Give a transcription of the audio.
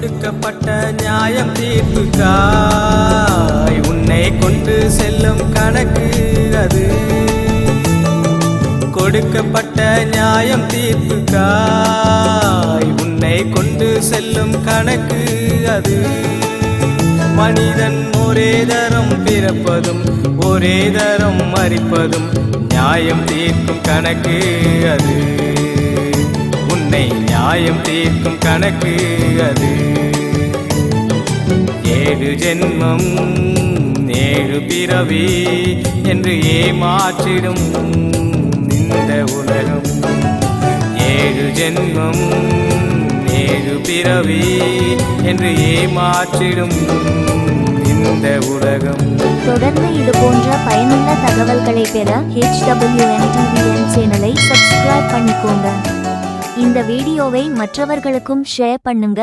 கொடுக்கப்பட்ட நியாயம் தீர்ப்புக்காய் உன்னை கொண்டு செல்லும் கணக்கு அது. கொடுக்கப்பட்ட நியாயம் தீர்ப்புக்காய் உன்னை கொண்டு செல்லும் கணக்கு அது. மனிதன் ஒரே தரம் பிறப்பதும் ஒரே தரம் மரிப்பதும் நியாயம் தீர்க்கும் கணக்கு அது. உன்னை நியாயம் தீர்க்கும் கணக்கு அது. 7 ஜென்மம் 7 பிறவி என்று ஏமாற்றிடும் இந்த உலகம். 7 ஜென்மம் 7 பிறவி என்று ஏமாற்றிடும் இந்த உலகம். தொடர்ந்து இது போன்ற பயனுள்ள தகவல்களை பெற HWN சேனலை சப்ஸ்கிரைப் பண்ணிக்கோங்க. இந்த வீடியோவை மற்றவர்களுக்கும் ஷேர் பண்ணுங்க.